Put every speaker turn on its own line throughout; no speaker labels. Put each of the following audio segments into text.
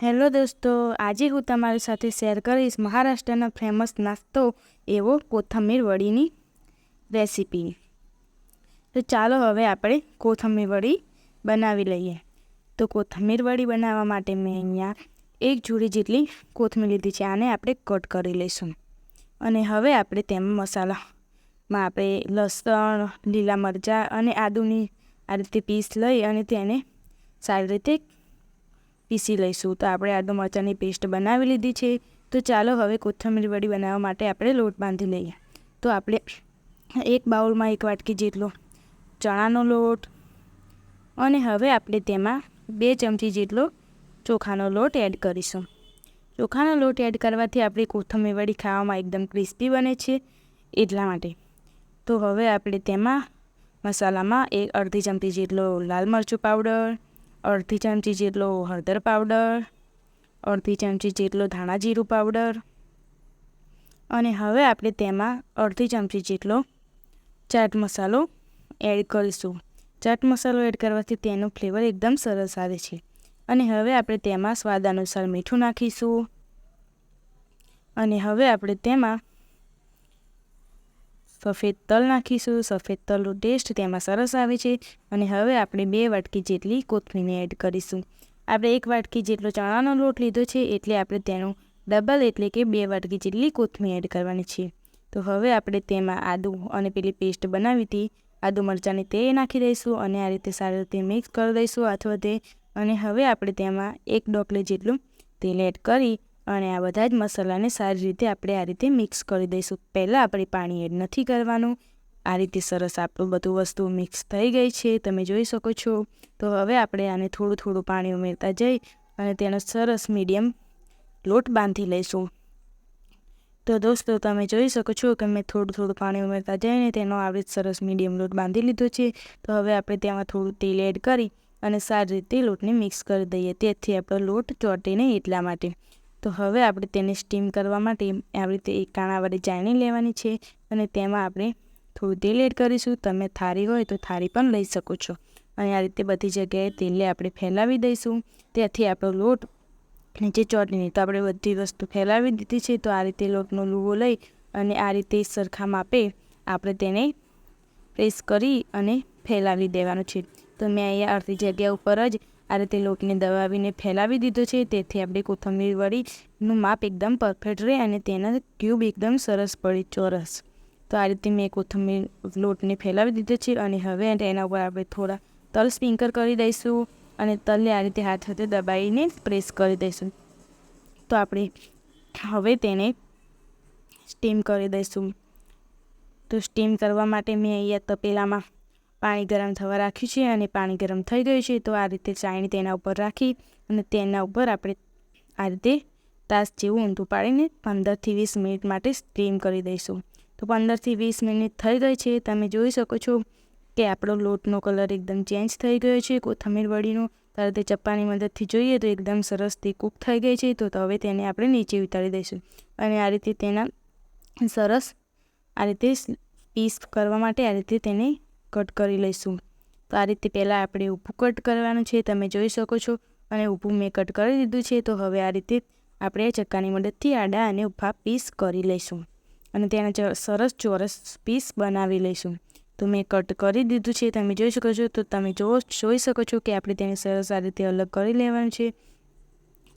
Hello દોસ્તો, આજે હું તમારી સાથે શેર કરીશ મહારાષ્ટ્રના ફેમસ નાસ્તો એવો કોથમીર વડીની રેસીપી. તો ચાલો હવે આપણે કોથમીર વડી બનાવી લઈએ. તો કોથમીર વડી બનાવવા માટે મેં અહીંયા 1 જોડી જેટલી કોથમીર લીધી છે. આને આપણે કટ કરી લઈશું. અને હવે આપણે તેમાં મસાલામાં આપણે લસણ, લીલા મરચાં અને આદુની આ રીતે પીસ લઈ અને તેને સારી રીતે પીસી લઈશું. તો આપણે આદુ મરચાંની પેસ્ટ બનાવી લીધી છે. તો ચાલો હવે કોથમીર વડી બનાવવા માટે આપણે લોટ બાંધી લઈએ. તો આપણે એક બાઉલમાં 1 વાટકી જેટલો ચણાનો લોટ અને હવે આપણે તેમાં 2 ચમચી જેટલો ચોખાનો લોટ એડ કરીશું. ચોખાનો લોટ એડ કરવાથી આપણી કોથમીર વડી ખાવામાં એકદમ ક્રિસ્પી બને છે, એટલા માટે. તો હવે આપણે તેમાં મસાલામાં અડધી ચમચી જેટલો લાલ મરચું પાવડર, અડધી ચમચી જેટલો હળદર પાવડર, અડધી ચમચી જેટલો ધાણા જીરું પાવડર અને હવે આપણે તેમાં અડધી ચમચી જેટલો ચાટ મસાલો એડ કરીશું. ચાટ મસાલો એડ કરવાથી તેનો ફ્લેવર એકદમ સરસ આવે છે. અને હવે આપણે તેમાં સ્વાદ અનુસાર મીઠું નાખીશું. અને હવે આપણે તેમાં સફેદ તલ નાખીશું. સફેદ તલનો ટેસ્ટ તેમાં સરસ આવે છે. અને હવે આપણે 2 વાટકી જેટલી કોથમીરને એડ કરીશું. આપણે 1 વાટકી જેટલો ચણાનો લોટ લીધો છે, એટલે આપણે તેનું ડબલ એટલે કે 2 વાટકી જેટલી કોથમીર એડ કરવાની છે. તો હવે આપણે તેમાં આદુ અને પેલી પેસ્ટ બનાવી હતી આદુ મરચાંની તે નાખી દઈશું અને આ રીતે સારી રીતે મિક્સ કરી દઈશું અને હવે આપણે તેમાં 1 ડોકલી જેટલું તેલ એડ કરી અને આ બધા જ મસાલાને સારી રીતે આપણે આ રીતે મિક્સ કરી દઈશું. પહેલાં આપણે પાણી એડ નથી કરવાનું. આ રીતે સરસ આપણું બધું વસ્તુ મિક્સ થઈ ગઈ છે, તમે જોઈ શકો છો. તો હવે આપણે આને થોડું પાણી ઉમેરતા જઈ અને તેનો સરસ મીડિયમ લોટ બાંધી લઈશું. તો દોસ્તો, તમે જોઈ શકો છો કે મેં થોડું પાણી ઉમેરતા જઈને તેનો આવી સરસ મીડિયમ લોટ બાંધી લીધો છે. તો હવે આપણે તેમાં થોડું તેલ એડ કરી અને સારી રીતે લોટને મિક્સ કરી દઈએ, તેથી આપણો લોટ ચોંટે નહીં એટલા માટે. તો હવે આપણે તેને સ્ટીમ કરવા માટે આવી રીતે એક કાણાવાળી ચાળણી લેવાની છે અને તેમાં આપણે થોડું તેલ એડ કરીશું. તમે થાળી હોય તો થાળી પણ લઈ શકો છો. અને આ રીતે બધી જગ્યાએ તેલને આપણે ફેલાવી દઈશું, તેથી આપણો લોટ નીચે ચોંટે નહીં. તો આપણે બધી વસ્તુ ફેલાવી દીધી છે. તો આ રીતે લોટનો લુવો લઈ અને આ રીતે સરખા માપે આપણે તેને પ્રેસ કરી અને ફેલાવી દેવાનું છે. તો મેં અહીંયા અડધી જગ્યા ઉપર જ આ રીતે લોટને દબાવીને ફેલાવી દીધો છે, તેથી આપણી કોથમીર વડીનું માપ એકદમ પરફેક્ટ રહે અને તેના ક્યુબ એકદમ સરસ પડે, ચોરસ. તો આ રીતે મેં કોથમીર લોટને ફેલાવી દીધો છે અને હવે તેના ઉપર આપણે થોડા તલ સ્પ્રિંકલ કરી દઈશું અને તલને આ રીતે હાથ સાથે દબાવીને પ્રેસ કરી દઈશું. તો આપણે હવે તેને સ્ટીમ કરી દઈશું. તો સ્ટીમ કરવા માટે મેં અહીંયા તપેલામાં પાણી ગરમ થવા રાખ્યું છે અને પાણી ગરમ થઈ ગયું છે. તો આ રીતે ચાળણી તેના ઉપર રાખી અને તેના ઉપર આપણે આ રીતે તાસ જેવું ઊંધું પાડીને 15 થી 20 મિનિટ માટે સ્ટીમ કરી દઈશું. તો 15 થી 20 મિનિટ થઈ ગઈ છે. તમે જોઈ શકો છો કે આપણો લોટનો કલર એકદમ ચેન્જ થઈ ગયો છે કોથમીર વડીનો. તો આ રીતે ચપ્પાની મદદથી જોઈએ તો એકદમ સરસ તે કૂક થઈ ગઈ છે. તો હવે તેને આપણે નીચે ઉતારી દઈશું અને આ રીતે તેના સરસ આ રીતે પીસ કરવા માટે આ રીતે તેને કટ કરી લઈશું. તો આ રીતે પહેલાં આપણે ઊભું કટ કરવાનું છે, તમે જોઈ શકો છો. અને ઊભું મેં કટ કરી દીધું છે. તો હવે આ રીતે આપણે ચક્કાની મદદથી આડા અને ઊભા પીસ કરી લઈશું અને તેના સરસ ચોરસ પીસ બનાવી લઈશું. તો મેં કટ કરી દીધું છે, તમે જોઈ શકો છો. તો તમે જોઈ શકો છો કે આપણે તેને સરસ આ રીતે અલગ કરી લેવાનું છે.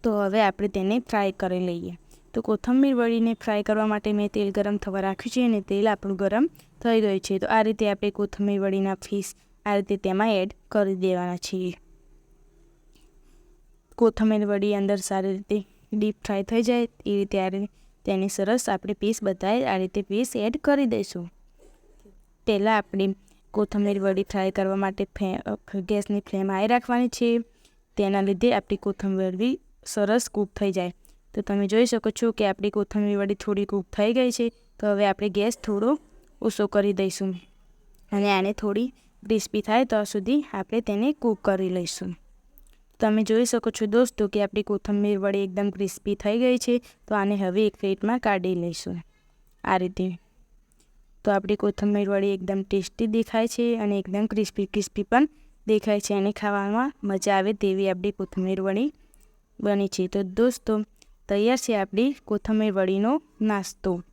તો હવે આપણે તેને ફ્રાય કરી લઈએ. તો કોથમીર વડીને ફ્રાય કરવા માટે મેં તેલ ગરમ થવા રાખ્યું છે અને તેલ આપણું ગરમ થઈ ગયું છે. તો આ રીતે આપણે કોથમીર વડીના પીસ આ રીતે તેમાં એડ કરી દેવાના છીએ. કોથમીર વડી અંદર સારી રીતે ડીપ ફ્રાય થઈ જાય એ રીતે તેની સરસ આપણે પીસ બધાએ આ રીતે પીસ એડ કરી દઈશું. પહેલાં આપણે કોથમીર વડી ફ્રાય કરવા માટે ગેસની ફ્લેમ હાઈ રાખવાની છે, તેના લીધે આપણી કોથમીર વડી સરસ કૂક થઈ જાય. તો તમે જોઈ શકો છો કે આપણી કોથમીર વડી થોડી કૂક થઈ ગઈ છે. તો હવે આપણે ગેસ થોડો ઓછો કરી દઈશું અને આને થોડી ક્રિસ્પી થાય ત્યાં સુધી આપણે તેને કૂક કરી લઈશું. તમે જોઈ શકો છો દોસ્તો કે આપણી કોથમીર વડી એકદમ ક્રિસ્પી થઈ ગઈ છે. તો આને હવે એક પ્લેટમાં કાઢી લઈશું આ રીતે. તો આપણી કોથમીર વડી એકદમ ટેસ્ટી દેખાય છે અને એકદમ ક્રિસ્પી પણ દેખાય છે અને ખાવામાં મજા આવે તેવી આપણી કોથમીર વડી બની છે. તો દોસ્તો તૈયાર છે આપણી કોથમીર વડીનો નાસ્તો.